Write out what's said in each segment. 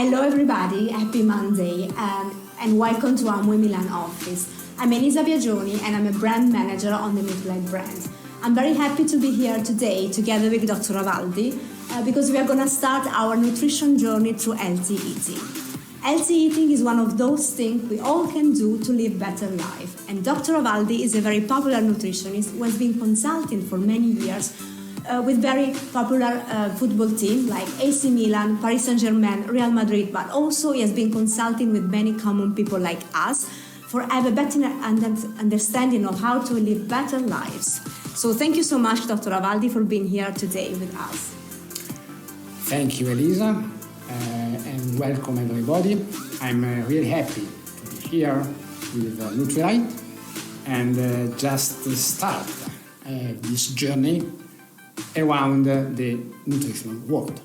Hello everybody, happy Monday and welcome to our Milan office. I'm Elisa Biagioni and I'm a brand manager on the Nutrilite brand. I'm very happy to be here today together with Dr. Avaldi because we are going to start our nutrition journey through healthy eating. Healthy eating is one of those things we all can do to live better life. And Dr. Avaldi is a very popular nutritionist who has been consulting for many years with very popular football teams like AC Milan, Paris Saint-Germain, Real Madrid, but also he has been consulting with many common people like us for have a better understanding of how to live better lives. So thank you so much, Dr. Avaldi, for being here today with us. Thank you, Elisa. And welcome everybody. I'm really happy to be here with Nutrilite and just start this journey around the nutritional world.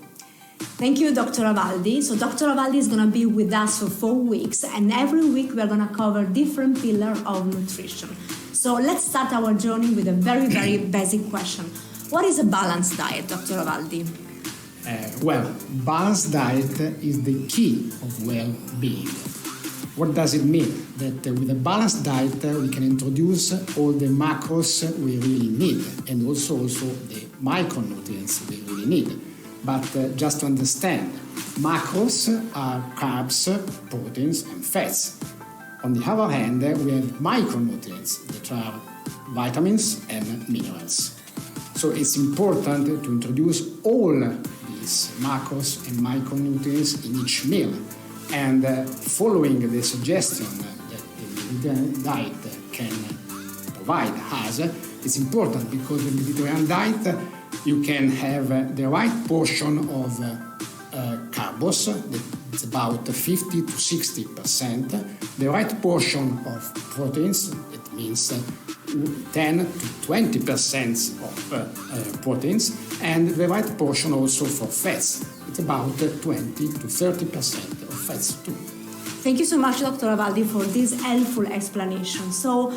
Thank you, Dr. Avaldi. So Dr. Avaldi is going to be with us for 4 weeks, and every week we're going to cover different pillars of nutrition. So let's start our journey with a very, very basic question. What is a balanced diet, Dr. Avaldi? Well, balanced diet is the key of well-being. What does it mean? That with a balanced diet we can introduce all the macros we really need and also the micronutrients we really need. But just to understand, macros are carbs, proteins and fats. On the other hand, we have micronutrients that are vitamins and minerals. So it's important to introduce all these macros and micronutrients in each meal. And following the suggestion that the Mediterranean diet can provide us, it's important because the Mediterranean diet you can have the right portion of carbs, it's about 50 to 60%, the right portion of proteins, it means 10 to 20% of proteins, and the right portion also for fats. It's about 20 to 30% of fats too. Thank you so much, Dr. Avaldi, for this helpful explanation. So,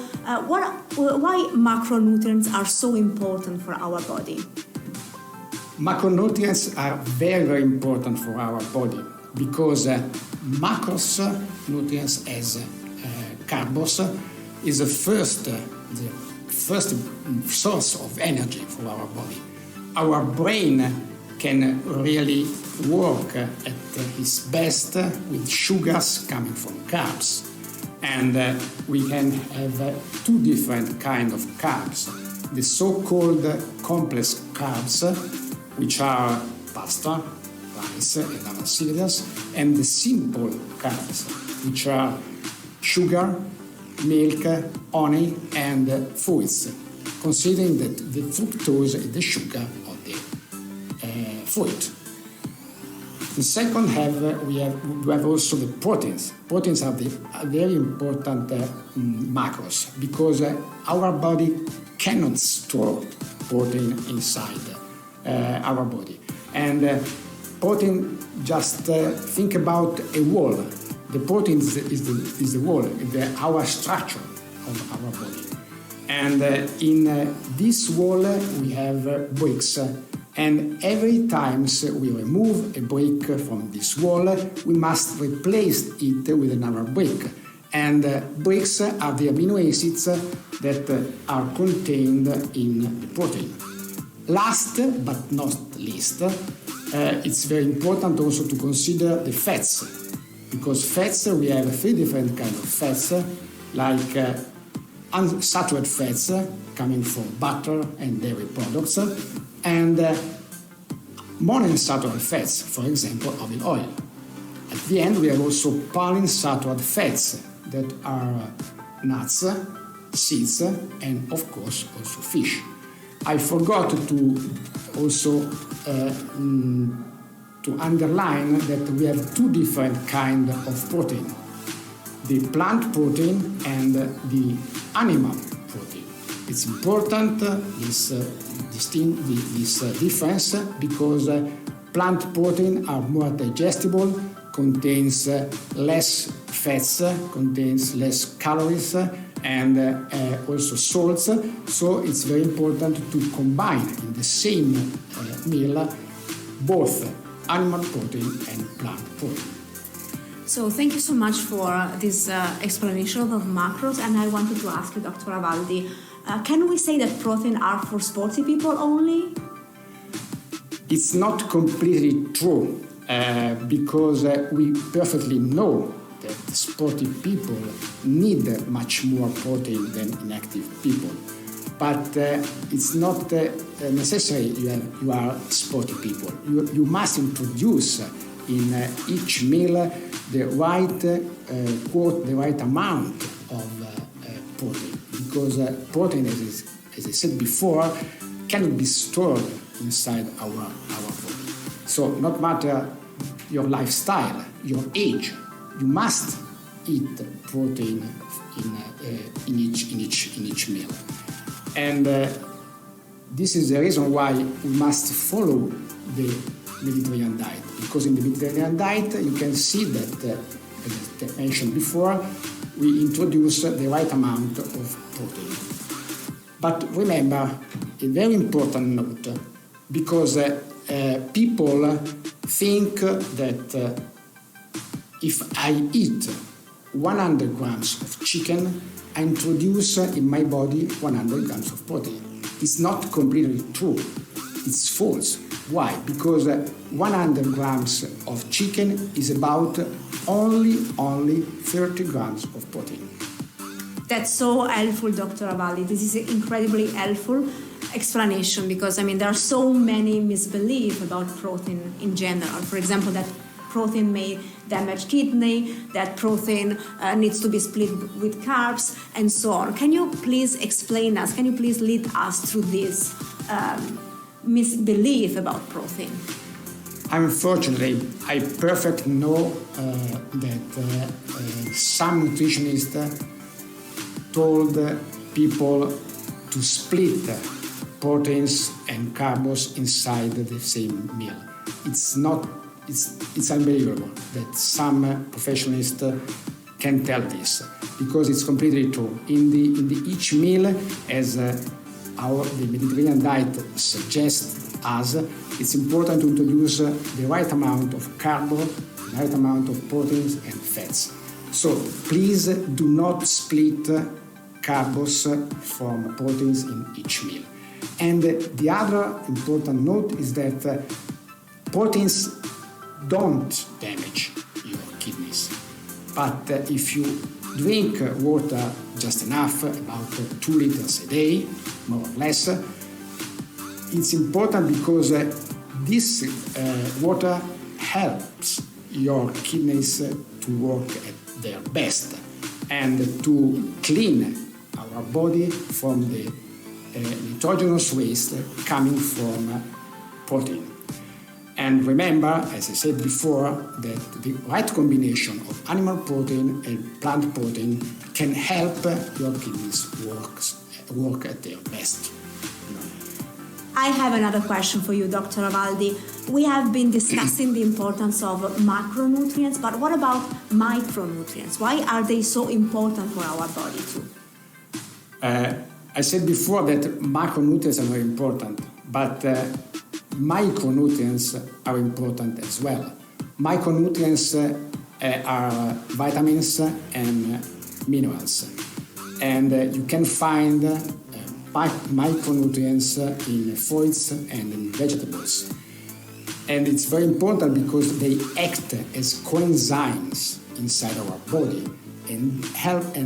why macronutrients are so important for our body? Macronutrients are very, very important for our body because macros nutrients as carbs is the first source of energy for our body. Our brain can really work at its best with sugars coming from carbs. And we can have two different kinds of carbs. The so-called complex carbs, which are pasta, rice and other cereals, and the simple carbs, which are sugar, milk, honey and fruits, considering that the fructose is the sugar of the fruit. The second we have also the proteins. Proteins are very important macros because our body cannot store protein inside our body. And protein, just think about a wall. The protein is the wall, our structure of our body. And in this wall we have bricks. And every time we remove a brick from this wall, we must replace it with another brick. And bricks are the amino acids that are contained in the protein. Last but not least, it's very important also to consider the fats. Because fats, we have 3 different kinds of fats, like unsaturated fats coming from butter and dairy products, and monounsaturated fats, for example, olive oil. At the end, we have also polyunsaturated fats that are nuts, seeds, and of course also fish. I forgot to also to underline that we have 2 different kinds of protein, the plant protein and the animal protein. It's important this difference because plant protein are more digestible, contains less fats, contains less calories and also salts, so it's very important to combine in the same meal both animal protein and plant protein. So thank you so much for this explanation of macros, and I wanted to ask you, Dr. Avaldi, can we say that protein are for sporty people only? It's not completely true because we perfectly know that sporty people need much more protein than inactive people. But it's not necessary you are sporty people. You must introduce in each meal the right amount of protein, because protein, as I said before, cannot be stored inside our body. So not matter your lifestyle, your age, you must eat protein in each meal. And this is the reason why we must follow the Mediterranean diet, because in the Mediterranean diet you can see that, as I mentioned before, we introduce the right amount of protein. But remember, a very important note, because people think that if I eat 100 grams of chicken, I introduce in my body 100 grams of protein. It's not completely true. It's false. Why? Because 100 grams of chicken is about only 30 grams of protein. That's so helpful, Dr. Avaldi. This is an incredibly helpful explanation, because there are so many misbeliefs about protein in general. For example, that protein may damage kidney, that protein needs to be split with carbs, and so on. Can you please explain us, can you please lead us through this misbelief about protein? Unfortunately, I perfectly know that some nutritionists told people to split proteins and carbs inside the same meal. It's unbelievable that some professionals can tell this, because it's completely true. In the each meal, as the Mediterranean diet suggests us, it's important to introduce the right amount of carb, the right amount of proteins and fats. So please do not split carbs from proteins in each meal. And the other important note is that proteins don't damage your kidneys. But if you drink water just enough, about 2 liters a day, more or less, it's important because this water helps your kidneys to work at their best and to clean our body from the nitrogenous waste coming from protein. And remember, as I said before, that the right combination of animal protein and plant protein can help your kidneys work at their best. I have another question for you, Dr. Avaldi. We have been discussing the importance of macronutrients, but what about micronutrients? Why are they so important for our body too? I said before that macronutrients are very important, but micronutrients are important as well. Micronutrients are vitamins and minerals, and you can find micronutrients in fruits and in vegetables. And it's very important because they act as coenzymes inside our body and help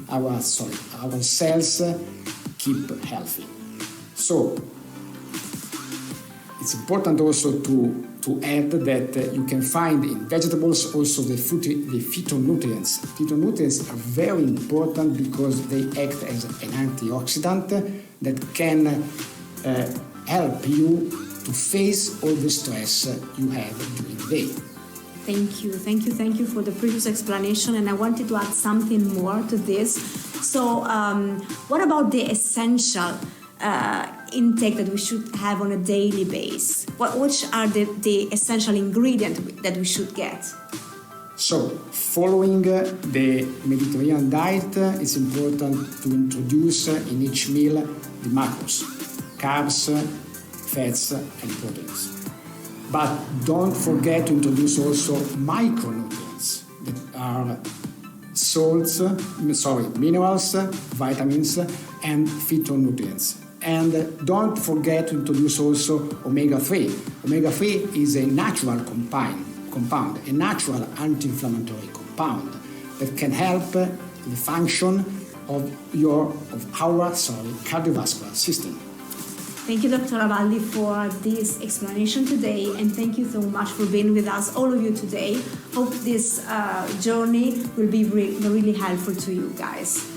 our cells keep healthy. So it's important also to add that you can find in vegetables also the phytonutrients. Phytonutrients are very important because they act as an antioxidant that can help you to face all the stress you have during the day. Thank you for the previous explanation, and I wanted to add something more to this. So, what about the essential intake that we should have on a daily basis? Which are the essential ingredients that we should get? So, following the Mediterranean diet, it's important to introduce in each meal the macros, carbs, fats and proteins. But don't forget to introduce also micronutrients that are minerals, vitamins, and phytonutrients. And don't forget to introduce also omega-3. Omega-3 is a natural compound, a natural anti-inflammatory compound that can help the function of our cardiovascular system. Thank you, Dr. Avalli, for this explanation today, and thank you so much for being with us, all of you today. Hope this journey will be really helpful to you guys.